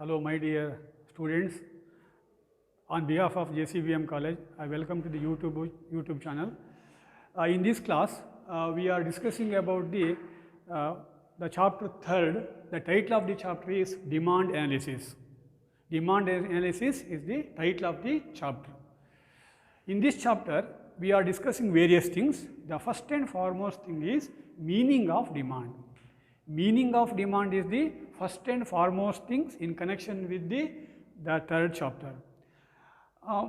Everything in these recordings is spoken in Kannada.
Hello, my dear students. On behalf of JCBM College, I welcome to the YouTube channel. In this class, we are discussing about the chapter 3rd. The title of the chapter is Demand Analysis. Demand Analysis is the title of the chapter. In this chapter, we are discussing various things. The first and foremost thing is meaning of demand. Meaning of demand is the first and foremost things in connection with the third chapter.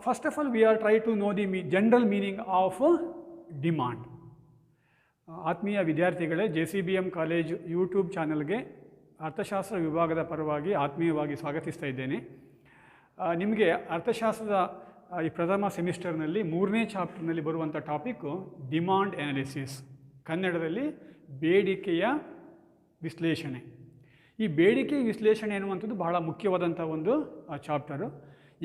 First of all, we are trying to know the general meaning of demand. ಆತ್ಮೀಯ ವಿದ್ಯಾರ್ಥಿಗಳೇ, JCBM ಕಾಲೇಜ್ ಯೂಟ್ಯೂಬ್ ಚಾನಲ್ಗೆ ಅರ್ಥಶಾಸ್ತ್ರ ವಿಭಾಗದ ಪರವಾಗಿ ಆತ್ಮೀಯವಾಗಿ ಸ್ವಾಗತಿಸ್ತಾ ಇದ್ದೇನೆ. ನಿಮಗೆ ಅರ್ಥಶಾಸ್ತ್ರದ ಈ ಪ್ರಥಮ ಸೆಮಿಸ್ಟರ್ನಲ್ಲಿ 3ನೇ ಚಾಪ್ಟರ್ನಲ್ಲಿ ಬರುವಂಥ ಟಾಪಿಕ್ಕು ಡಿಮಾಂಡ್ ಅನಾಲಿಸಿಸ್, ಕನ್ನಡದಲ್ಲಿ ಬೇಡಿಕೆಯ ವಿಶ್ಲೇಷಣೆ. ಈ ಬೇಡಿಕೆ ವಿಶ್ಲೇಷಣೆ ಎನ್ನುವಂಥದ್ದು ಬಹಳ ಮುಖ್ಯವಾದಂಥ ಒಂದು ಚಾಪ್ಟರು.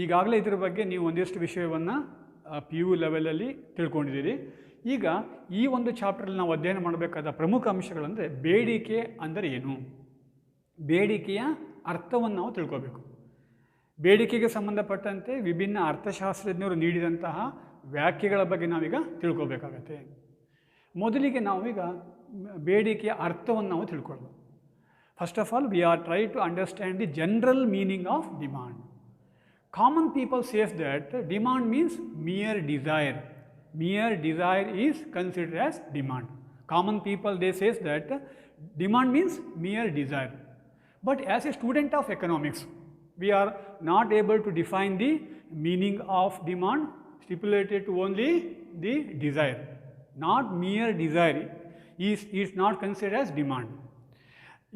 ಈಗಾಗಲೇ ಇದರ ಬಗ್ಗೆ ನೀವು ಒಂದಿಷ್ಟು ವಿಷಯವನ್ನು PU ಲೆವೆಲಲ್ಲಿ ತಿಳ್ಕೊಂಡಿದ್ದೀರಿ. ಈಗ ಈ ಒಂದು ಚಾಪ್ಟರಲ್ಲಿ ನಾವು ಅಧ್ಯಯನ ಮಾಡಬೇಕಾದ ಪ್ರಮುಖ ಅಂಶಗಳಂದರೆ ಬೇಡಿಕೆ ಅಂದರೆ ಏನು, ಬೇಡಿಕೆಯ ಅರ್ಥವನ್ನು ನಾವು ತಿಳ್ಕೋಬೇಕು. ಬೇಡಿಕೆಗೆ ಸಂಬಂಧಪಟ್ಟಂತೆ ವಿಭಿನ್ನ ಅರ್ಥಶಾಸ್ತ್ರಜ್ಞರು ನೀಡಿದಂತಹ ವ್ಯಾಖ್ಯೆಗಳ ಬಗ್ಗೆ ನಾವೀಗ ತಿಳ್ಕೋಬೇಕಾಗತ್ತೆ. ಮೊದಲಿಗೆ ನಾವೀಗ ಬೇಡಿಕೆಯ ಅರ್ಥವನ್ನು ನಾವು ತಿಳ್ಕೊಳ್ಳೋದು. First of all, we are try to understand the general meaning of demand. Common people says that demand means mere desire. Mere desire is considered as demand. Common people, they says that demand means mere desire. But as a student of economics, we are not able to define the meaning of demand stipulated to only the desire. Not mere desire is not considered as demand.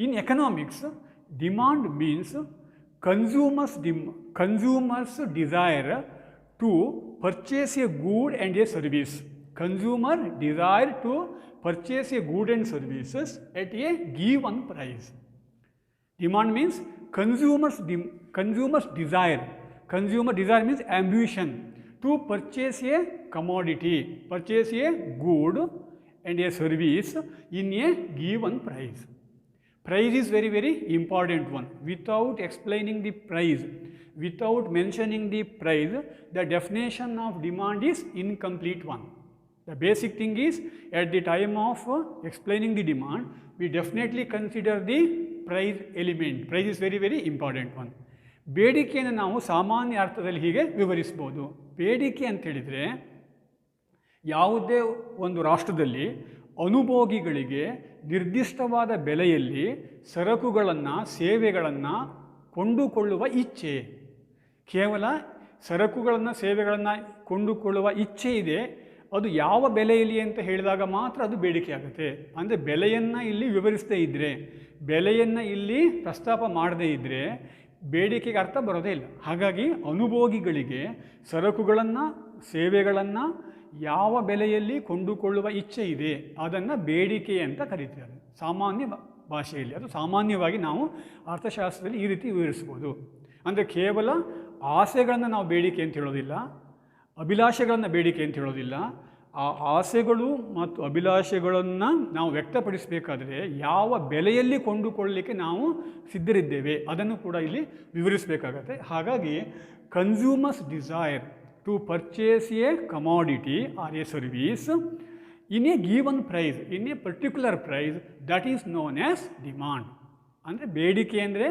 In economics, demand means consumers desire to purchase a good and a service. Consumer desire to purchase a good and services at a given price. Demand means consumers desire. Consumer desire means ambition to purchase a commodity, purchase a good and a service in a given price. Price is very, very important one. Without explaining the price, without mentioning the price, the definition of demand is incomplete one. The basic thing is, at the time of explaining the demand, we definitely consider the price element. Price is very, very important one. ಬೇಡಿಕೆಯನ್ನು ನಾವು ಸಾಮಾನ್ಯ ಅರ್ಥದಲ್ಲಿ ಹೀಗೆ ವಿವರಿಸ್ಬೋದು. ಬೇಡಿಕೆ ಅಂತ ಹೇಳಿದರೆ, ಯಾವುದೇ ಒಂದು ರಾಷ್ಟ್ರದಲ್ಲಿ ಅನುಭೋಗಿಗಳಿಗೆ ನಿರ್ದಿಷ್ಟವಾದ ಬೆಲೆಯಲ್ಲಿ ಸರಕುಗಳನ್ನು, ಸೇವೆಗಳನ್ನು ಕೊಂಡುಕೊಳ್ಳುವ ಇಚ್ಛೆ. ಕೇವಲ ಸರಕುಗಳನ್ನು, ಸೇವೆಗಳನ್ನು ಕೊಂಡುಕೊಳ್ಳುವ ಇಚ್ಛೆ ಇದೆ, ಅದು ಯಾವ ಬೆಲೆಯಲ್ಲಿ ಅಂತ ಹೇಳಿದಾಗ ಮಾತ್ರ ಅದು ಬೇಡಿಕೆ ಆಗುತ್ತೆ. ಅಂದರೆ ಬೆಲೆಯನ್ನು ಇಲ್ಲಿ ವಿವರಿಸದೇ ಇದ್ದರೆ, ಬೆಲೆಯನ್ನು ಇಲ್ಲಿ ಪ್ರಸ್ತಾಪ ಮಾಡದೇ ಇದ್ದರೆ ಬೇಡಿಕೆಗೆ ಅರ್ಥ ಬರೋದೇ ಇಲ್ಲ. ಹಾಗಾಗಿ ಅನುಭೋಗಿಗಳಿಗೆ ಸರಕುಗಳನ್ನು, ಸೇವೆಗಳನ್ನು ಯಾವ ಬೆಲೆಯಲ್ಲಿ ಕೊಂಡುಕೊಳ್ಳುವ ಇಚ್ಛೆ ಇದೆ ಅದನ್ನು ಬೇಡಿಕೆ ಅಂತ ಕರೀತಾರೆ ಸಾಮಾನ್ಯ ಭಾಷೆಯಲ್ಲಿ. ಅದು ಸಾಮಾನ್ಯವಾಗಿ ನಾವು ಅರ್ಥಶಾಸ್ತ್ರದಲ್ಲಿ ಈ ರೀತಿ ವಿವರಿಸ್ಬೋದು. ಅಂದರೆ ಕೇವಲ ಆಸೆಗಳನ್ನು ನಾವು ಬೇಡಿಕೆ ಅಂತ ಹೇಳೋದಿಲ್ಲ, ಅಭಿಲಾಷೆಗಳನ್ನು ಬೇಡಿಕೆ ಅಂತ ಹೇಳೋದಿಲ್ಲ. ಆ ಆಸೆಗಳು ಮತ್ತು ಅಭಿಲಾಷೆಗಳನ್ನು ನಾವು ವ್ಯಕ್ತಪಡಿಸಬೇಕಾದ್ರೆ ಯಾವ ಬೆಲೆಯಲ್ಲಿ ಕೊಂಡುಕೊಳ್ಳಲಿಕ್ಕೆ ನಾವು ಸಿದ್ಧರಿದ್ದೇವೆ ಅದನ್ನು ಕೂಡ ಇಲ್ಲಿ ವಿವರಿಸಬೇಕಾಗತ್ತೆ. ಹಾಗಾಗಿ consumers desire to purchase a commodity or a service in a given price, in a particular price, that is known as demand. ಅಂದರೆ ಬೇಡಿಕೆ ಅಂದರೆ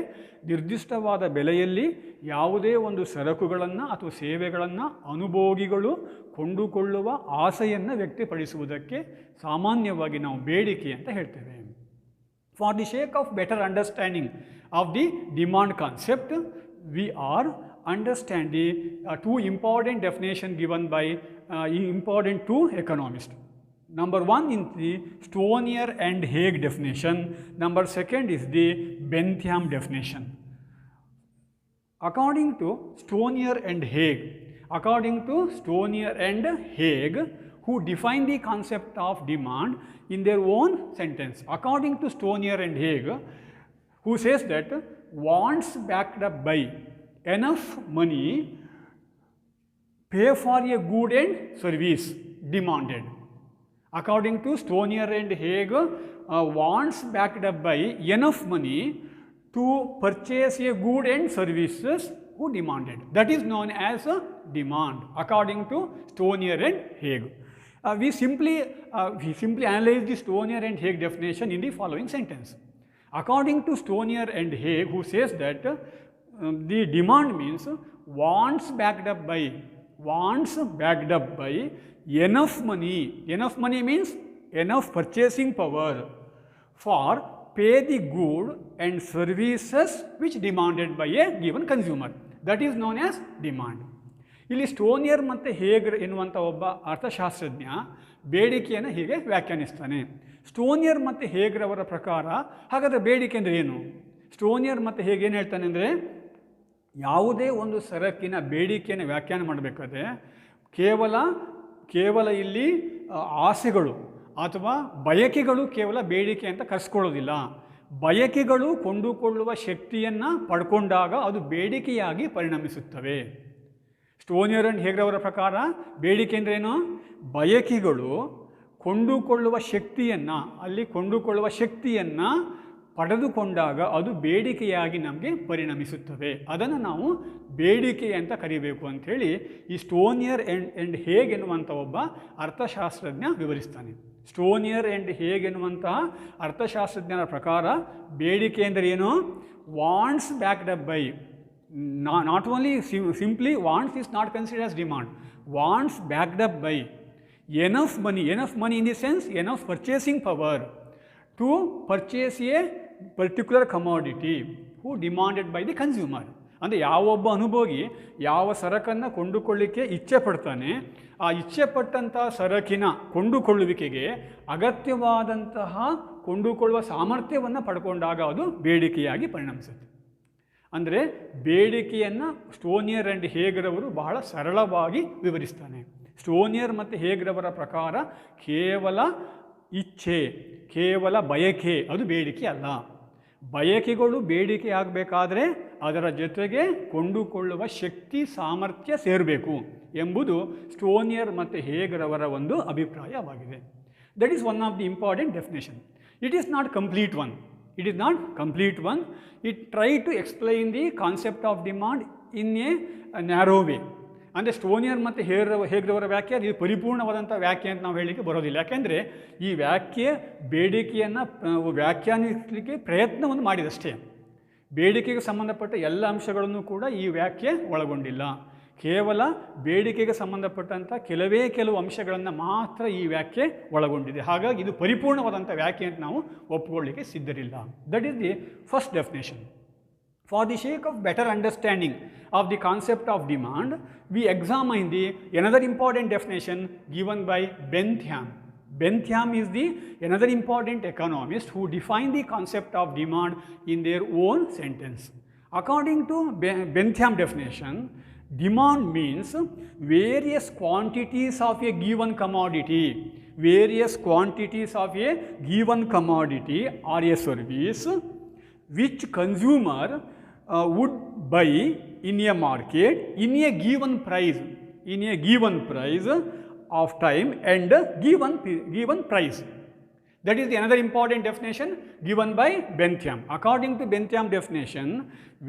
ನಿರ್ದಿಷ್ಟವಾದ ಬೆಲೆಯಲ್ಲಿ ಯಾವುದೇ ಒಂದು ಸರಕುಗಳನ್ನು ಅಥವಾ ಸೇವೆಗಳನ್ನು ಅನುಭೋಗಿಗಳು ಕೊಂಡುಕೊಳ್ಳುವ ಆಸೆಯನ್ನು ವ್ಯಕ್ತಪಡಿಸುವುದಕ್ಕೆ ಸಾಮಾನ್ಯವಾಗಿ ನಾವು ಬೇಡಿಕೆ ಅಂತ ಹೇಳ್ತೇವೆ. For the sake of better understanding of the demand concept, we are understand the two important definition given by important two economists. Number one is the Stonier and Hague definition. Number second is the Bentham definition. According to Stonier and Hague, who define the concept of demand in their own sentence. According to Stonier and Hague, who says that wants backed up by enough money pay for a good and service demanded. According to Stonier and Hague, wants backed up by enough money to purchase a good and services who demanded. That is known as a demand according to Stonier and Hague. We simply analyze the Stonier and Hague definition in the following sentence. According to Stonier and Hague, who says that the demand means wants backed up by enough money. Enough money means enough purchasing power for pay the good and services which demanded by a given consumer. That is known as demand. ಇಲ್ಲಿ ಸ್ಟೋನಿಯರ್ ಮತ್ತು ಹೇಗ್ ಎನ್ನುವಂಥ ಒಬ್ಬ ಅರ್ಥಶಾಸ್ತ್ರಜ್ಞ ಬೇಡಿಕೆಯನ್ನು ಹೀಗೆ ವ್ಯಾಖ್ಯಾನಿಸ್ತಾನೆ. ಸ್ಟೋನಿಯರ್ ಮತ್ತು ಹೇಗ್ರವರ ಪ್ರಕಾರ ಹಾಗಾದರೆ ಬೇಡಿಕೆ ಅಂದರೆ ಏನು? ಸ್ಟೋನಿಯರ್ ಮತ್ತು ಹೇಗೆ ಏನು ಹೇಳ್ತಾನೆ ಅಂದರೆ, ಯಾವುದೇ ಒಂದು ಸರಕಿನ ಬೇಡಿಕೆಯನ್ನು ವ್ಯಾಖ್ಯಾನ ಮಾಡಬೇಕಾದ್ರೆ ಕೇವಲ ಇಲ್ಲಿ ಆಸೆಗಳು ಅಥವಾ ಬಯಕೆಗಳು ಕೇವಲ ಬೇಡಿಕೆ ಅಂತ ಕರೆಸ್ಕೊಳ್ಳೋದಿಲ್ಲ. ಬಯಕೆಗಳು ಕೊಂಡುಕೊಳ್ಳುವ ಶಕ್ತಿಯನ್ನು ಪಡ್ಕೊಂಡಾಗ ಅದು ಬೇಡಿಕೆಯಾಗಿ ಪರಿಣಮಿಸುತ್ತವೆ. ಸ್ಟೋನಿಯರ್ ಆ್ಯಂಡ್ ಹೇಗ್ರವರ ಪ್ರಕಾರ ಬೇಡಿಕೆ ಅಂದ್ರೇನು? ಬಯಕೆಗಳು ಕೊಂಡುಕೊಳ್ಳುವ ಶಕ್ತಿಯನ್ನು ಪಡೆದುಕೊಂಡಾಗ ಅದು ಬೇಡಿಕೆಯಾಗಿ ನಮಗೆ ಪರಿಣಮಿಸುತ್ತವೆ. ಅದನ್ನು ನಾವು ಬೇಡಿಕೆ ಅಂತ ಕರಿಬೇಕು ಅಂಥೇಳಿ ಈ ಸ್ಟೋನಿಯರ್ ಆ್ಯಂಡ್ ಹೇಗ್ ಎನ್ನುವಂಥ ಒಬ್ಬ ಅರ್ಥಶಾಸ್ತ್ರಜ್ಞ ವಿವರಿಸ್ತಾನೆ. ಸ್ಟೋನಿಯರ್ ಆ್ಯಂಡ್ ಹೇಗ್ ಎನ್ನುವಂತಹ ಅರ್ಥಶಾಸ್ತ್ರಜ್ಞರ ಪ್ರಕಾರ ಬೇಡಿಕೆ ಅಂದರೆ ಏನು? Wants backed up by, not only simply wants is not considered as demand. Wants backed up by enough money in the sense enough purchasing power to purchase a particular commodity who demanded by the consumer. ಅಂದರೆ ಯಾವೊಬ್ಬ ಅನುಭೋಗಿ ಯಾವ ಸರಕನ್ನು ಕೊಂಡುಕೊಳ್ಳಿಕ್ಕೆ ಇಚ್ಛೆ ಪಡ್ತಾನೆ, ಆ ಇಚ್ಛೆ ಪಟ್ಟಂಥ ಸರಕಿನ ಕೊಂಡುಕೊಳ್ಳುವಿಕೆಗೆ ಅಗತ್ಯವಾದಂತಹ ಕೊಂಡುಕೊಳ್ಳುವ ಸಾಮರ್ಥ್ಯವನ್ನು ಪಡ್ಕೊಂಡಾಗ ಅದು ಬೇಡಿಕೆಯಾಗಿ ಪರಿಣಮಿಸುತ್ತೆ. ಅಂದರೆ ಬೇಡಿಕೆಯನ್ನು ಸ್ಟೋನಿಯರ್ ಆ್ಯಂಡ್ ಹೇಗ್ರವರು ಬಹಳ ಸರಳವಾಗಿ ವಿವರಿಸ್ತಾನೆ. ಸ್ಟೋನಿಯರ್ ಮತ್ತು ಹೇಗ್ರವರ ಪ್ರಕಾರ ಕೇವಲ ಇಚ್ಛೆ, ಕೇವಲ ಬಯಕೆ ಅದು ಬೇಡಿಕೆ ಅಲ್ಲ. ಬಯಕೆಗಳು ಬೇಡಿಕೆ ಆಗಬೇಕಾದ್ರೆ ಅದರ ಜೊತೆಗೆ ಕೊಂಡುಕೊಳ್ಳುವ ಶಕ್ತಿ ಸಾಮರ್ಥ್ಯ ಸೇರಬೇಕು ಎಂಬುದು ಸ್ಟೋನಿಯರ್ ಮತ್ತು ಹೇಗ್ರವರ ಒಂದು ಅಭಿಪ್ರಾಯವಾಗಿದೆ. That is one of the important definition. It is not complete one. It tried to explain the concept of demand in a narrow way. ಅಂದರೆ ಸ್ಟೋನಿಯರ್ ಮತ್ತು ಹೇಗ್ರವರ ವ್ಯಾಖ್ಯೆ ಇದು ಪರಿಪೂರ್ಣವಾದಂಥ ವ್ಯಾಖ್ಯೆ ಅಂತ ನಾವು ಹೇಳಲಿಕ್ಕೆ ಬರೋದಿಲ್ಲ. ಯಾಕೆಂದರೆ ಈ ಬೇಡಿಕೆಯನ್ನು ವ್ಯಾಖ್ಯಾನಿಸಲಿಕ್ಕೆ ಪ್ರಯತ್ನವನ್ನು ಮಾಡಿದಷ್ಟೇ. ಬೇಡಿಕೆಗೆ ಸಂಬಂಧಪಟ್ಟ ಎಲ್ಲ ಅಂಶಗಳನ್ನು ಕೂಡ ಈ ವ್ಯಾಖ್ಯೆ ಒಳಗೊಂಡಿಲ್ಲ. ಕೇವಲ ಬೇಡಿಕೆಗೆ ಸಂಬಂಧಪಟ್ಟಂಥ ಕೆಲವು ಅಂಶಗಳನ್ನು ಮಾತ್ರ ಈ ವ್ಯಾಖ್ಯೆ ಒಳಗೊಂಡಿದೆ. ಹಾಗಾಗಿ ಇದು ಪರಿಪೂರ್ಣವಾದಂಥ ವ್ಯಾಖ್ಯೆ ಅಂತ ನಾವು ಒಪ್ಪಿಕೊಳ್ಳಿಕ್ಕೆ ಸಿದ್ಧರಿಲ್ಲ. That is the first definition. For the sake of better understanding of the concept of demand, we examine the another important definition given by Bentham. Bentham is another important economist who defined the concept of demand in their own sentence. According to Bentham definition, demand means various quantities of a given commodity. Various quantities of a given commodity or a service which consumer would buy in a market in a given price of time and given price. That is another important definition given by Bentham. According to Bentham definition,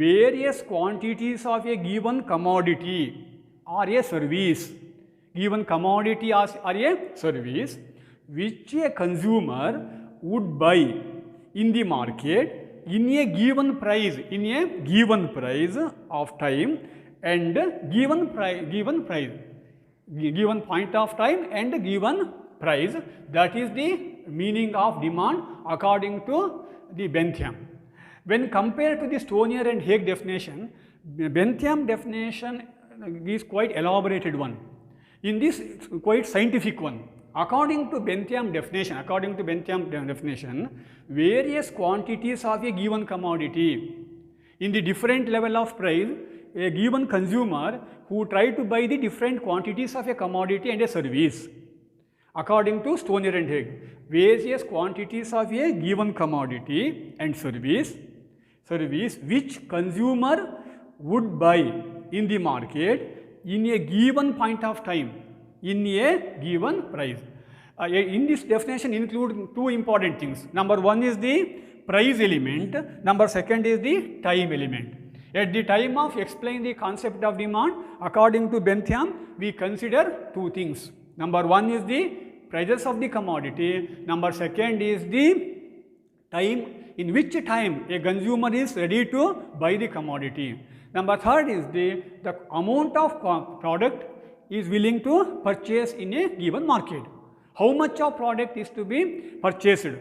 various quantities of a given commodity or a service, which a consumer would buy in the market in a given price of time and given point of time and given price. That is the meaning of demand according to the Bentham. When compared to the Stonier and Hague definition, Bentham definition is quite elaborated one. In this quite scientific one, according to Bentham definition, various quantities of a given commodity in the different level of price, a given consumer who try to buy the different quantities of a commodity and a service. According to Stonier and Hague, various quantities of a given commodity and service which consumer would buy in the market in a given point of time, in a given price. In this definition include two important things. Number one is the price element, number second is the time element. At the time of explaining the concept of demand, according to Bentham, we consider two things. Number one is the prices of the commodity. Number second is the time, in which time a consumer is ready to buy the commodity. Number third is the amount of product is willing to purchase in a given market. How much of product is to be purchased?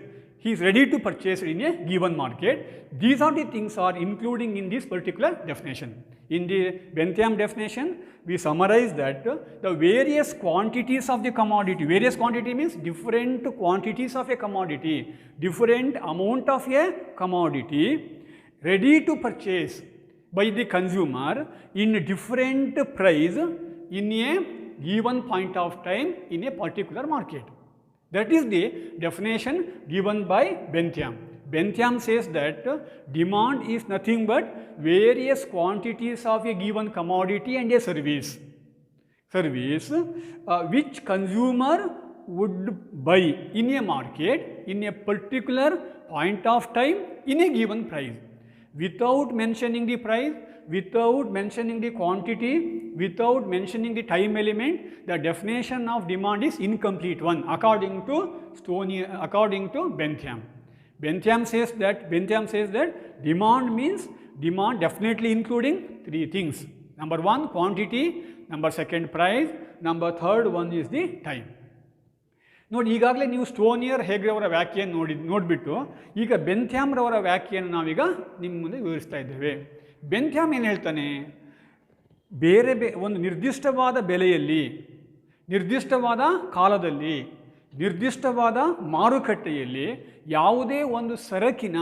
He is ready to purchase in a given market. These are the things are including in this particular definition. In the Bentham definition, we summarize that the various quantities of the commodity, various quantity means different quantities of a commodity, different amount of a commodity ready to purchase by the consumer in different price in a given point of time in a particular market. That is the definition given by Bentham. Bentham says that demand is nothing but various quantities of a given commodity and a service which consumer would buy in a market in a particular point of time in a given price. Without mentioning the price, without mentioning the quantity, without mentioning the time element, the definition of demand is incomplete one according to Bentham. Bentham says that demand means demand definitely including three things. Number one, quantity. Number second, price. Number third one is the time. ನೋಡಿ, ಈಗಾಗಲೇ ನೀವು ಸ್ಟೋನಿಯರ್ ಹೇಗ್ರವರ ವ್ಯಾಖ್ಯೆಯನ್ನು ನೋಡಿಬಿಟ್ಟು ಈಗ ಬೆಂಥ್ಯಾಮ್ರವರ ವ್ಯಾಖ್ಯೆಯನ್ನು ನಾವೀಗ ನಿಮ್ಮ ಮುಂದೆ ವಿವರಿಸ್ತಾ ಇದ್ದೇವೆ. ಬೆಂಥ್ಯಾಮ್ ಏನು ಹೇಳ್ತಾನೆ? ಒಂದು ನಿರ್ದಿಷ್ಟವಾದ ಬೆಲೆಯಲ್ಲಿ, ನಿರ್ದಿಷ್ಟವಾದ ಕಾಲದಲ್ಲಿ, ನಿರ್ದಿಷ್ಟವಾದ ಮಾರುಕಟ್ಟೆಯಲ್ಲಿ ಯಾವುದೇ ಒಂದು ಸರಕಿನ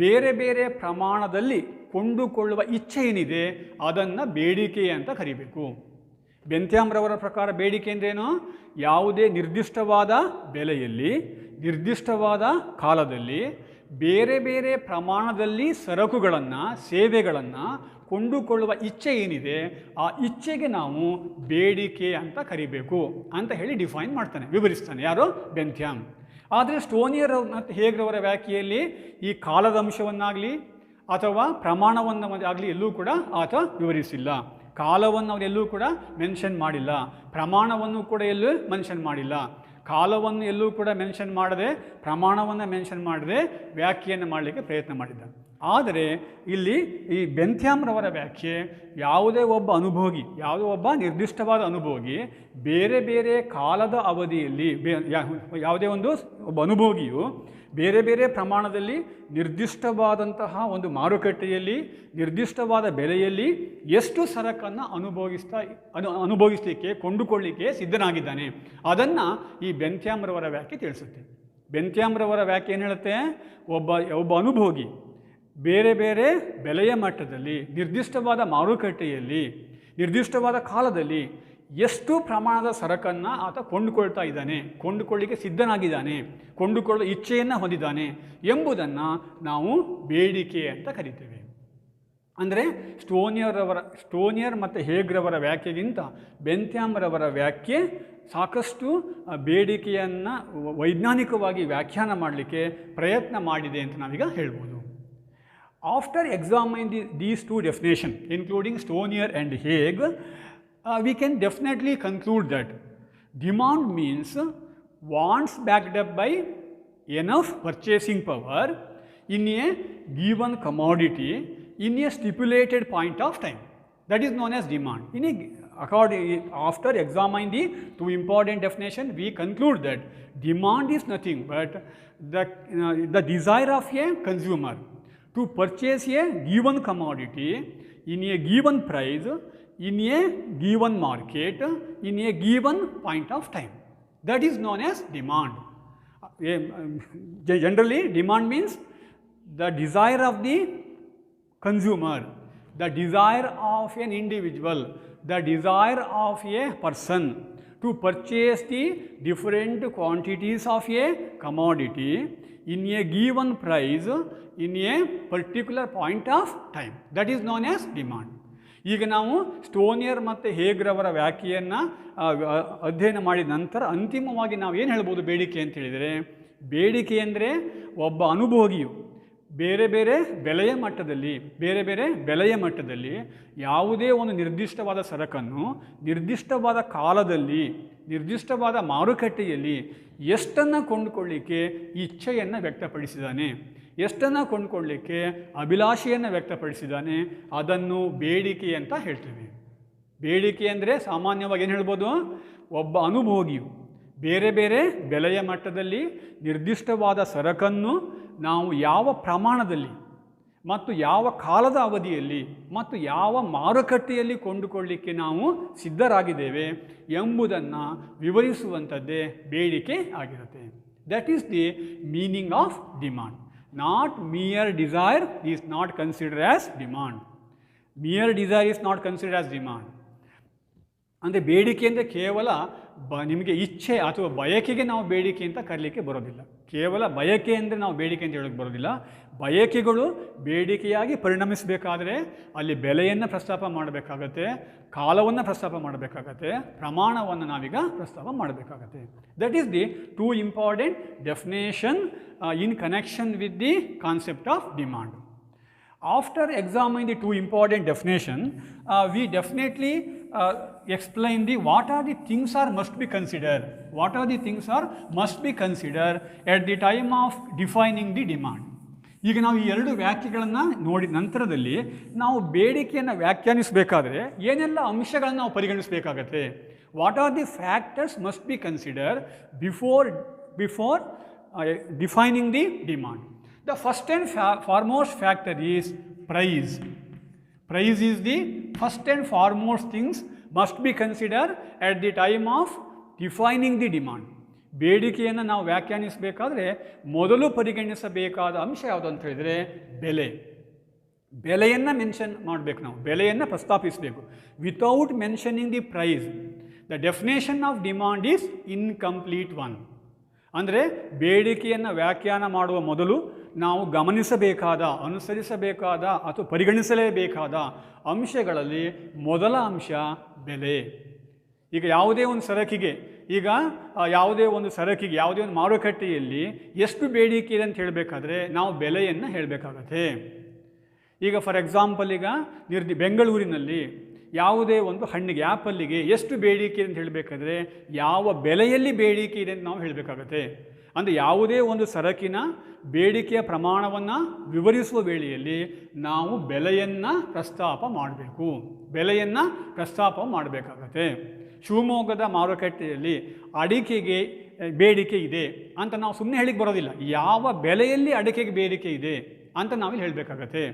ಬೇರೆ ಬೇರೆ ಪ್ರಮಾಣದಲ್ಲಿ ಕೊಂಡುಕೊಳ್ಳುವ ಇಚ್ಛೆ ಏನಿದೆ ಅದನ್ನು ಬೇಡಿಕೆ ಅಂತ ಕರಿಬೇಕು. ಬೆಂಥ್ಯಾಮ್ರವರ ಪ್ರಕಾರ ಬೇಡಿಕೆ ಅಂದ್ರೇನು? ಯಾವುದೇ ನಿರ್ದಿಷ್ಟವಾದ ಬೆಲೆಯಲ್ಲಿ, ನಿರ್ದಿಷ್ಟವಾದ ಕಾಲದಲ್ಲಿ ಬೇರೆ ಬೇರೆ ಪ್ರಮಾಣದಲ್ಲಿ ಸರಕುಗಳನ್ನು, ಸೇವೆಗಳನ್ನು ಕೊಂಡುಕೊಳ್ಳುವ ಇಚ್ಛೆ ಏನಿದೆ ಆ ಇಚ್ಛೆಗೆ ನಾವು ಬೇಡಿಕೆ ಅಂತ ಕರಿಬೇಕು ಅಂತ ಹೇಳಿ ಡಿಫೈನ್ ಮಾಡ್ತಾನೆ, ವಿವರಿಸ್ತಾನೆ. ಯಾರು? ಬೆಂಥ್ಯಾಮ್. ಆದರೆ ಸ್ಟೋನಿಯರ್ ಮತ್ತು ಹೇಗ್ರವರ ವ್ಯಾಖ್ಯೆಯಲ್ಲಿ ಈ ಕಾಲದ ಅಂಶವನ್ನಾಗಲಿ ಅಥವಾ ಪ್ರಮಾಣವನ್ನು ಆಗಲಿ ಎಲ್ಲೂ ಕೂಡ ಆತ ವಿವರಿಸಿಲ್ಲ. ಕಾಲವನ್ನು ಅವರೆಲ್ಲೂ ಕೂಡ ಮೆನ್ಷನ್ ಮಾಡಿಲ್ಲ, ಪ್ರಮಾಣವನ್ನು ಕೂಡ ಎಲ್ಲೂ ಮೆನ್ಷನ್ ಮಾಡಿಲ್ಲ. ಕಾಲವನ್ನು ಎಲ್ಲೂ ಕೂಡ ಮೆನ್ಷನ್ ಮಾಡದೆ, ಪ್ರಮಾಣವನ್ನು ಮೆನ್ಷನ್ ಮಾಡದೆ ವ್ಯಾಖ್ಯೆಯನ್ನು ಮಾಡಲಿಕ್ಕೆ ಪ್ರಯತ್ನ ಮಾಡಿದ್ದ. ಆದರೆ ಇಲ್ಲಿ ಈ ಬೆಂಥ್ಯಾಮ್ರವರ ವ್ಯಾಖ್ಯೆ ಯಾವುದೇ ಒಬ್ಬ ಅನುಭೋಗಿ, ಯಾವುದೇ ಒಬ್ಬ ನಿರ್ದಿಷ್ಟವಾದ ಅನುಭೋಗಿ ಬೇರೆ ಬೇರೆ ಕಾಲದ ಅವಧಿಯಲ್ಲಿ, ಯಾವುದೇ ಒಬ್ಬ ಅನುಭೋಗಿಯು ಬೇರೆ ಬೇರೆ ಪ್ರಮಾಣದಲ್ಲಿ ನಿರ್ದಿಷ್ಟವಾದಂತಹ ಒಂದು ಮಾರುಕಟ್ಟೆಯಲ್ಲಿ ನಿರ್ದಿಷ್ಟವಾದ ಬೆಲೆಯಲ್ಲಿ ಎಷ್ಟು ಸರಕನ್ನು ಅನುಭವಿಸಲಿಕ್ಕೆ, ಕೊಂಡುಕೊಳ್ಳಿಕ್ಕೆ ಸಿದ್ಧನಾಗಿದ್ದಾನೆ ಅದನ್ನು ಈ ಬೆಂಥ್ಯಾಮ್ರವರ ವ್ಯಾಖ್ಯೆ ತಿಳಿಸುತ್ತೆ. ಬೆಂಥ್ಯಾಮ್ರವರ ವ್ಯಾಖ್ಯೆ ಏನು ಹೇಳುತ್ತೆ? ಒಬ್ಬ ಅನುಭೋಗಿ ಬೇರೆ ಬೇರೆ ಬೆಲೆಯ ಮಟ್ಟದಲ್ಲಿ, ನಿರ್ದಿಷ್ಟವಾದ ಮಾರುಕಟ್ಟೆಯಲ್ಲಿ, ನಿರ್ದಿಷ್ಟವಾದ ಕಾಲದಲ್ಲಿ ಎಷ್ಟು ಪ್ರಮಾಣದ ಸರಕನ್ನು ಆತ ಕೊಂಡುಕೊಳ್ತಾ ಇದ್ದಾನೆ, ಕೊಂಡುಕೊಳ್ಳಿಕ್ಕೆ ಸಿದ್ಧನಾಗಿದ್ದಾನೆ, ಕೊಂಡುಕೊಳ್ಳುವ ಇಚ್ಛೆಯನ್ನು ಹೊಂದಿದ್ದಾನೆ ಎಂಬುದನ್ನು ನಾವು ಬೇಡಿಕೆ ಅಂತ ಕರಿತೇವೆ. ಅಂದರೆ ಸ್ಟೋನಿಯರ್ ಮತ್ತು ಹೇಗ್ರವರ ವ್ಯಾಖ್ಯೆಗಿಂತ ಬೆಂಥ್ಯಾಮ್ರವರ ವ್ಯಾಖ್ಯೆ ಸಾಕಷ್ಟು ಬೇಡಿಕೆಯನ್ನು ವೈಜ್ಞಾನಿಕವಾಗಿ ವ್ಯಾಖ್ಯಾನ ಮಾಡಲಿಕ್ಕೆ ಪ್ರಯತ್ನ ಮಾಡಿದೆ ಅಂತ ನಾವೀಗ ಹೇಳ್ಬೋದು. After examining these two definitions, including Stonier and Hague, we can definitely conclude that demand means wants backed up by enough purchasing power in a given commodity in a stipulated point of time. That is known as demand. After examining the two important definitions, we conclude that demand is nothing but the desire of a consumer to purchase a given commodity in a given price, in a given market, in a given point of time. That is known as demand. Generally, demand means the desire of the consumer, the desire of an individual, the desire of a person to purchase the different quantities of a commodity in a given price in a particular point of time. That is known as demand. ಈಗ ನಾವು ಸ್ಟೋನಿಯರ್ ಮತ್ತು ಹೇಗ್ರವರ ವ್ಯಾಖ್ಯೆಯನ್ನು ಅಧ್ಯಯನ ಮಾಡಿದ ನಂತರ ಅಂತಿಮವಾಗಿ ನಾವು ಏನು ಹೇಳ್ಬೋದು ಬೇಡಿಕೆ ಅಂತ ಹೇಳಿದರೆ, ಬೇಡಿಕೆ ಅಂದರೆ ಒಬ್ಬ ಅನುಭೋಗಿಯು ಬೇರೆ ಬೇರೆ ಬೆಲೆಯ ಮಟ್ಟದಲ್ಲಿ ಯಾವುದೇ ಒಂದು ನಿರ್ದಿಷ್ಟವಾದ ಸರಕನ್ನು ನಿರ್ದಿಷ್ಟವಾದ ಕಾಲದಲ್ಲಿ ನಿರ್ದಿಷ್ಟವಾದ ಮಾರುಕಟ್ಟೆಯಲ್ಲಿ ಎಷ್ಟನ್ನು ಕೊಂಡುಕೊಳ್ಳಿಕ್ಕೆ ಇಚ್ಛೆಯನ್ನು ವ್ಯಕ್ತಪಡಿಸಿದ್ದಾನೆ, ಎಷ್ಟನ್ನು ಕೊಂಡುಕೊಳ್ಳಿಕ್ಕೆ ಅಭಿಲಾಷೆಯನ್ನು ವ್ಯಕ್ತಪಡಿಸಿದ್ದಾನೆ, ಅದನ್ನು ಬೇಡಿಕೆ ಅಂತ ಹೇಳ್ತೀವಿ. ಬೇಡಿಕೆ ಅಂದರೆ ಸಾಮಾನ್ಯವಾಗಿ ಏನು ಹೇಳ್ಬೋದು, ಒಬ್ಬ ಅನುಭೋಗಿಯು ಬೇರೆ ಬೇರೆ ಬೆಲೆಯ ಮಟ್ಟದಲ್ಲಿ ನಿರ್ದಿಷ್ಟವಾದ ಸರಕನ್ನು ನಾವು ಯಾವ ಪ್ರಮಾಣದಲ್ಲಿ ಮತ್ತು ಯಾವ ಕಾಲದ ಅವಧಿಯಲ್ಲಿ ಮತ್ತು ಯಾವ ಮಾರುಕಟ್ಟೆಯಲ್ಲಿ ಕೊಂಡುಕೊಳ್ಳಿಕ್ಕೆ ನಾವು ಸಿದ್ಧರಾಗಿದ್ದೇವೆ ಎಂಬುದನ್ನು ವಿವರಿಸುವಂಥದ್ದೇ ಬೇಡಿಕೆ ಆಗಿರುತ್ತೆ. That is the meaning of demand. Not mere desire is not considered as demand. Mere desire is not considered as demand. ಅಂದರೆ ಬೇಡಿಕೆ ಅಂದರೆ ಕೇವಲ ನಿಮಗೆ ಇಚ್ಛೆ ಅಥವಾ ಬಯಕೆಗೆ ನಾವು ಬೇಡಿಕೆ ಅಂತ ಕರೀಲಿಕ್ಕೆ ಬರೋದಿಲ್ಲ. ಕೇವಲ ಬಯಕೆ ಅಂದರೆ ನಾವು ಬೇಡಿಕೆ ಅಂತ ಹೇಳೋಕ್ಕೆ ಬರೋದಿಲ್ಲ. ಬಯಕೆಗಳು ಬೇಡಿಕೆಯಾಗಿ ಪರಿಣಮಿಸಬೇಕಾದ್ರೆ ಅಲ್ಲಿ ಬೆಲೆಯನ್ನು ಪ್ರಸ್ತಾಪ ಮಾಡಬೇಕಾಗತ್ತೆ, ಕಾಲವನ್ನು ಪ್ರಸ್ತಾಪ ಮಾಡಬೇಕಾಗತ್ತೆ, ಪ್ರಮಾಣವನ್ನು ನಾವೀಗ ಪ್ರಸ್ತಾಪ ಮಾಡಬೇಕಾಗತ್ತೆ. That is the two important definition in connection with the concept of demand. After examining the two important definitions, we definitely explain what are the things are must be considered. What are the things are must be considered at the time of defining the demand. ಈಗ ನಾವು ಈ ಎರಡು ವ್ಯಾಖ್ಯೆಗಳನ್ನು ನೋಡಿದ ನಂತರದಲ್ಲಿ ನಾವು ಬೇಡಿಕೆಯನ್ನು ವ್ಯಾಖ್ಯಾನಿಸಬೇಕಾದ್ರೆ ಏನೆಲ್ಲ ಅಂಶಗಳನ್ನು ನಾವು ಪರಿಗಣಿಸಬೇಕಾಗತ್ತೆ. What are the factors must be consider before defining the demand. The first and foremost factor is price. Price is the first and foremost things must be considered at the time of defining the demand. ಬೇಡಿಕೆಯನ್ನು ನಾವು ವ್ಯಾಖ್ಯಾನಿಸಬೇಕಾದ್ರೆ ಮೊದಲು ಪರಿಗಣಿಸಬೇಕಾದ ಅಂಶ ಯಾವುದು ಅಂತ ಹೇಳಿದರೆ ಬೆಲೆಯನ್ನು ಮೆನ್ಷನ್ ಮಾಡಬೇಕು, ನಾವು ಬೆಲೆಯನ್ನು ಪ್ರಸ್ತಾಪಿಸಬೇಕು. Without mentioning the price the definition of demand is incomplete one. ಅಂದರೆ ಬೇಡಿಕೆಯನ್ನು ವ್ಯಾಖ್ಯಾನ ಮಾಡುವ ಮೊದಲು ನಾವು ಗಮನಿಸಬೇಕಾದ, ಅನುಸರಿಸಬೇಕಾದ ಅಥವಾ ಪರಿಗಣಿಸಲೇಬೇಕಾದ ಅಂಶಗಳಲ್ಲಿ ಮೊದಲ ಅಂಶ ಬೆಲೆ. ಈಗ ಯಾವುದೇ ಒಂದು ಸರಕಿಗೆ ಯಾವುದೇ ಒಂದು ಮಾರುಕಟ್ಟೆಯಲ್ಲಿ ಎಷ್ಟು ಬೇಡಿಕೆ ಇದೆ ಅಂತ ಹೇಳಬೇಕಾದ್ರೆ ನಾವು ಬೆಲೆಯನ್ನು ಹೇಳಬೇಕಾಗತ್ತೆ. ಈಗ ಫಾರ್ ಎಕ್ಸಾಂಪಲ್ ಬೆಂಗಳೂರಿನಲ್ಲಿ ಯಾವುದೇ ಒಂದು ಹಣ್ಣಿಗೆ, ಆ್ಯಪಲ್ಲಿಗೆ ಎಷ್ಟು ಬೇಡಿಕೆ ಅಂತ ಹೇಳಬೇಕಾದ್ರೆ ಯಾವ ಬೆಲೆಯಲ್ಲಿ ಬೇಡಿಕೆ ಇದೆ ಅಂತ ನಾವು ಹೇಳಬೇಕಾಗತ್ತೆ. ಅಂದರೆ ಯಾವುದೇ ಒಂದು ಸರಕಿನ ಬೇಡಿಕೆಯ ಪ್ರಮಾಣವನ್ನು ವಿವರಿಸುವ ವೇಳೆಯಲ್ಲಿ ನಾವು ಬೆಲೆಯನ್ನು ಪ್ರಸ್ತಾಪ ಮಾಡಬೇಕಾಗತ್ತೆ. ಶಿವಮೊಗ್ಗದ ಮಾರುಕಟ್ಟೆಯಲ್ಲಿ ಅಡಿಕೆಗೆ ಬೇಡಿಕೆ ಇದೆ ಅಂತ ನಾವು ಸುಮ್ಮನೆ ಹೇಳಿಕ್ಕೆ ಬರೋದಿಲ್ಲ. ಯಾವ ಬೆಲೆಯಲ್ಲಿ ಅಡಿಕೆಗೆ ಬೇಡಿಕೆ ಇದೆ ಅಂತ ನಾವಿಲ್ಲಿ ಹೇಳಬೇಕಾಗತ್ತೆ.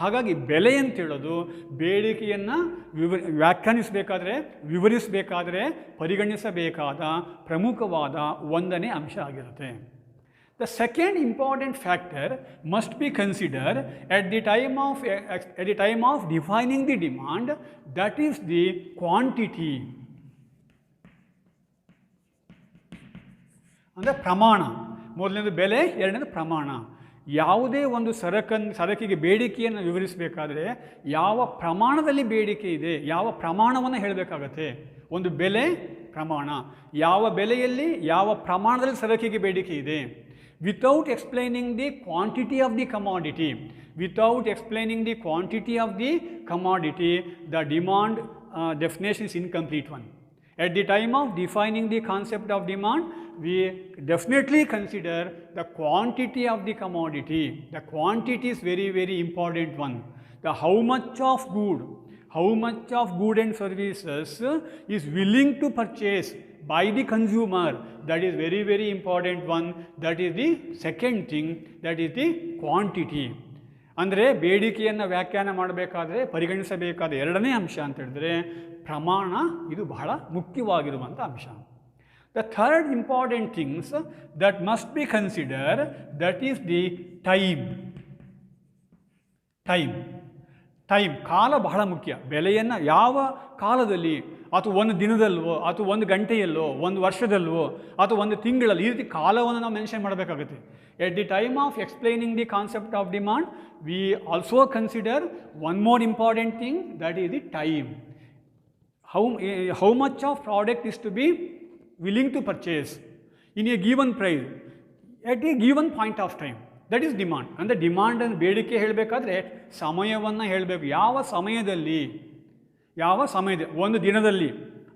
ಹಾಗಾಗಿ ಬೆಲೆ ಅಂತೇಳೋದು ಬೇಡಿಕೆಯನ್ನು ವ್ಯಾಖ್ಯಾನಿಸಬೇಕಾದ್ರೆ, ವಿವರಿಸಬೇಕಾದ್ರೆ ಪರಿಗಣಿಸಬೇಕಾದ ಪ್ರಮುಖವಾದ ಒಂದನೇ ಅಂಶ ಆಗಿರುತ್ತೆ. The second important factor must be considered at the time of defining the demand, that is the quantity. ಅಂದರೆ ಪ್ರಮಾಣ. ಮೊದಲನೇದು ಬೆಲೆ, ಎರಡನೇದು ಪ್ರಮಾಣ. ಯಾವುದೇ ಒಂದು ಸರಕಿಗೆ ಬೇಡಿಕೆಯನ್ನು ವಿವರಿಸಬೇಕಾದ್ರೆ ಯಾವ ಪ್ರಮಾಣದಲ್ಲಿ ಬೇಡಿಕೆ ಇದೆ, ಯಾವ ಪ್ರಮಾಣವನ್ನು ಹೇಳಬೇಕಾಗತ್ತೆ. ಒಂದು ಬೆಲೆ, ಪ್ರಮಾಣ. ಯಾವ ಬೆಲೆಯಲ್ಲಿ ಯಾವ ಪ್ರಮಾಣದಲ್ಲಿ ಸರಕಿಗೆ ಬೇಡಿಕೆ ಇದೆ. Without explaining the quantity of the commodity, the demand definition is incomplete one. At the time of defining the concept of demand, we definitely consider the quantity of the commodity. The quantity is very, very important one. The how much of good and services is willing to purchase by the consumer, that is very, very important one. That is the second thing, that is the quantity. ಅಂದರೆ ಬೇಡಿಕೆಯನ್ನು ವ್ಯಾಖ್ಯಾನ ಮಾಡಬೇಕಾದ್ರೆ ಪರಿಗಣಿಸಬೇಕಾದ ಎರಡನೇ ಅಂಶ ಅಂತ ಹೇಳಿದ್ರೆ ಪ್ರಮಾಣ. ಇದು ಬಹಳ ಮುಖ್ಯವಾಗಿರುವಂಥ ಅಂಶ. The third important things that must be considered, that is the time. ಕಾಲ ಬಹಳ ಮುಖ್ಯ. ಬೆಲೆಯನ್ನು ಯಾವ ಕಾಲದಲ್ಲಿ, ಅಥವಾ ಒಂದು ದಿನದಲ್ವೋ, ಅಥವಾ ಒಂದು ಗಂಟೆಯಲ್ಲೋ, ಒಂದು ವರ್ಷದಲ್ವೋ, ಅಥವಾ ಒಂದು ತಿಂಗಳಲ್ಲಿ, ಈ ರೀತಿ ಕಾಲವನ್ನು ನಾವು ಮೆನ್ಷನ್ ಮಾಡಬೇಕಾಗುತ್ತೆ. ಎಟ್ the time of explaining the concept of demand, we also consider one more important thing, that is the time. How much of product is to be willing to purchase in a given price at a given point of time. That is demand. ಅಂದರೆ ಡಿಮಾಂಡನ್ನು ಬೇಡಿಕೆ ಹೇಳಬೇಕಾದ್ರೆ ಸಮಯವನ್ನು ಹೇಳಬೇಕು. ಯಾವ ಸಮಯದಲ್ಲಿ, ಒಂದು ದಿನದಲ್ಲಿ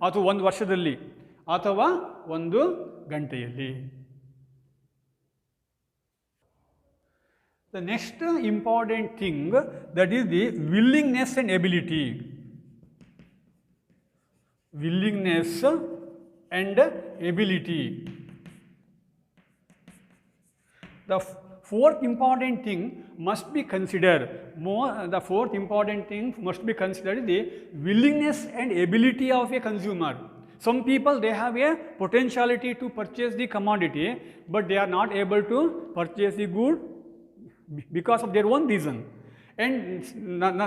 ಅಥವಾ ಒಂದು ವರ್ಷದಲ್ಲಿ ಅಥವಾ ಒಂದು ಗಂಟೆಯಲ್ಲಿ. The next important thing, that is the willingness and ability. Willingness and ability. The fourth important thing must be considered. The fourth important thing must be considered the willingness and ability of a consumer. Some people, they have a potentiality to purchase the commodity, but they are not able to purchase the good because of their own reason. And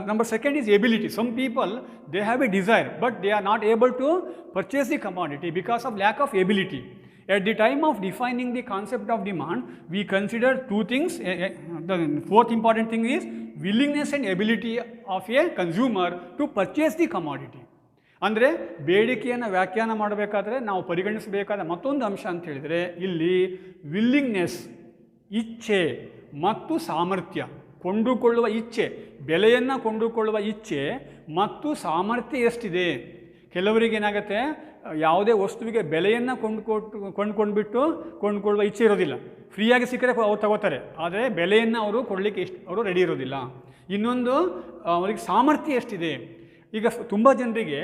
number second is ability. Some people, they have a desire, but they are not able to purchase the commodity because of lack of ability. At the time of defining the concept of demand, we consider two things. The fourth important thing is willingness and ability of a consumer to purchase the commodity. ಅಂದರೆ ಬೇಡಿಕೆಯನ್ನು ವ್ಯಾಖ್ಯಾನ ಮಾಡಬೇಕಾದ್ರೆ ನಾವು ಪರಿಗಣಿಸಬೇಕಾದ ಮತ್ತೊಂದು ಅಂಶ ಅಂತ ಹೇಳಿದರೆ ಇಲ್ಲಿ ವಿಲ್ಲಿಂಗ್ನೆಸ್, ಇಚ್ಛೆ ಮತ್ತು ಸಾಮರ್ಥ್ಯ, ಕೊಂಡುಕೊಳ್ಳುವ ಇಚ್ಛೆ, ಬೆಲೆಯನ್ನು ಕೊಂಡುಕೊಳ್ಳುವ ಇಚ್ಛೆ ಮತ್ತು ಸಾಮರ್ಥ್ಯ ಎಷ್ಟಿದೆ. ಕೆಲವರಿಗೆ ಏನಾಗುತ್ತೆ, ಯಾವುದೇ ವಸ್ತುವಿಗೆ ಬೆಲೆಯನ್ನು ಕೊಂಡುಕೊಳ್ಳುವ ಇಚ್ಛೆ ಇರೋದಿಲ್ಲ. ಫ್ರೀಯಾಗಿ ಸಿಕ್ಕರೆ ಅವ್ರು ತಗೋತಾರೆ, ಆದರೆ ಬೆಲೆಯನ್ನು ಅವರು ಕೊಡಲಿಕ್ಕೆ ಅವರು ರೆಡಿ ಇರೋದಿಲ್ಲ. ಇನ್ನೊಂದು, ಅವರಿಗೆ ಸಾಮರ್ಥ್ಯ ಎಷ್ಟಿದೆ. ಈಗ ತುಂಬ ಜನರಿಗೆ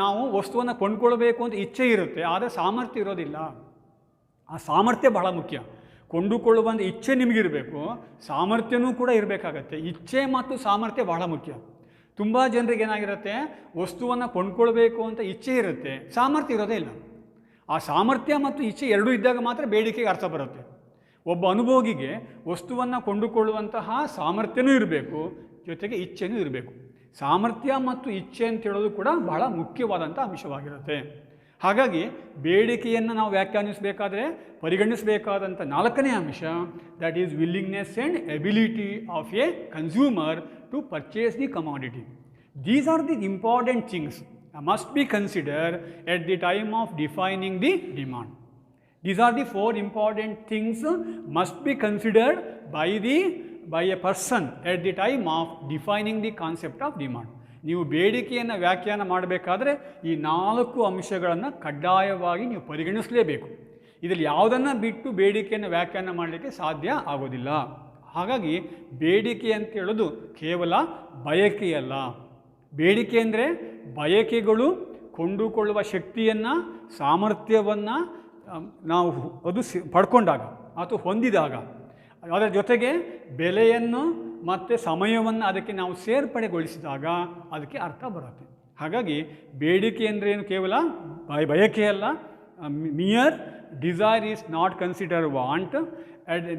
ನಾವು ವಸ್ತುವನ್ನು ಕೊಂಡುಕೊಳ್ಬೇಕು ಅಂತ ಇಚ್ಛೆ ಇರುತ್ತೆ, ಆದರೆ ಸಾಮರ್ಥ್ಯ ಇರೋದಿಲ್ಲ. ಆ ಸಾಮರ್ಥ್ಯ ಬಹಳ ಮುಖ್ಯ. ಕೊಂಡುಕೊಳ್ಳುವಂಥ ಇಚ್ಛೆ ನಿಮಗಿರಬೇಕು, ಸಾಮರ್ಥ್ಯನೂ ಕೂಡ ಇರಬೇಕಾಗತ್ತೆ. ಇಚ್ಛೆ ಮತ್ತು ಸಾಮರ್ಥ್ಯ ಬಹಳ ಮುಖ್ಯ. ತುಂಬ ಜನರಿಗೆ ಏನಾಗಿರುತ್ತೆ, ವಸ್ತುವನ್ನು ಕೊಂಡ್ಕೊಳ್ಬೇಕು ಅಂತ ಇಚ್ಛೆ ಇರುತ್ತೆ, ಸಾಮರ್ಥ್ಯ ಇರೋದೇ ಇಲ್ಲ. ಆ ಸಾಮರ್ಥ್ಯ ಮತ್ತು ಇಚ್ಛೆ ಎರಡೂ ಇದ್ದಾಗ ಮಾತ್ರ ಬೇಡಿಕೆಗೆ ಅರ್ಥ ಬರುತ್ತೆ. ಒಬ್ಬ ಅನುಭೋಗಿಗೆ ವಸ್ತುವನ್ನು ಕೊಂಡುಕೊಳ್ಳುವಂತಹ ಸಾಮರ್ಥ್ಯನೂ ಇರಬೇಕು, ಜೊತೆಗೆ ಇಚ್ಛೆನೂ ಇರಬೇಕು. ಸಾಮರ್ಥ್ಯ ಮತ್ತು ಇಚ್ಛೆ ಅಂತ ಹೇಳೋದು ಕೂಡ ಬಹಳ ಮುಖ್ಯವಾದಂಥ ಅಂಶವಾಗಿರುತ್ತೆ. ಹಾಗಾಗಿ ಬೇಡಿಕೆಯನ್ನು ನಾವು ವ್ಯಾಖ್ಯಾನಿಸಬೇಕಾದ್ರೆ ಪರಿಗಣಿಸಬೇಕಾದಂಥ ನಾಲ್ಕನೇ ಅಂಶ, that is willingness and ability of a consumer to purchase the commodity. These are the important things must be consider at the time of defining the demand. These are the four important things must be considered by a person at the time of defining the concept of demand. ನೀವು ಬೇಡಿಕೆಯನ್ನು ವ್ಯಾಖ್ಯಾನ ಮಾಡಬೇಕಾದ್ರೆ ಈ 4 ಅಂಶಗಳನ್ನು ಕಡ್ಡಾಯವಾಗಿ ನೀವು ಪರಿಗಣಿಸಲೇಬೇಕು. ಇದರಲ್ಲಿ ಯಾವುದನ್ನು ಬಿಟ್ಟು ಬೇಡಿಕೆಯನ್ನು ವ್ಯಾಖ್ಯಾನ ಮಾಡಲಿಕ್ಕೆ ಸಾಧ್ಯ ಆಗೋದಿಲ್ಲ. ಹಾಗಾಗಿ ಬೇಡಿಕೆ ಅಂತ ಹೇಳೋದು ಕೇವಲ ಬಯಕೆಯಲ್ಲ. ಬೇಡಿಕೆ ಅಂದರೆ ಬಯಕೆಗಳು ಕೊಂಡುಕೊಳ್ಳುವ ಶಕ್ತಿಯನ್ನು, ಸಾಮರ್ಥ್ಯವನ್ನು ನಾವು ಅದು ಪಡ್ಕೊಂಡಾಗ ಅಥವಾ ಹೊಂದಿದಾಗ, ಅದರ ಜೊತೆಗೆ ಬೆಲೆಯನ್ನು ಮತ್ತು ಸಮಯವನ್ನು ಅದಕ್ಕೆ ನಾವು ಸೇರ್ಪಡೆಗೊಳಿಸಿದಾಗ ಅದಕ್ಕೆ ಅರ್ಥ ಬರುತ್ತೆ. ಹಾಗಾಗಿ ಬೇಡಿಕೆ ಅಂದರೆ ಏನು ಕೇವಲ ಬಯಕೆಯಲ್ಲ. Mere desire is not consider want.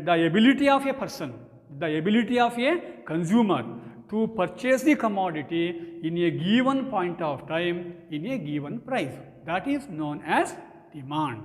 The ability of a person, the ability of a consumer to purchase the commodity in a given point of time in a given price. That is known as demand.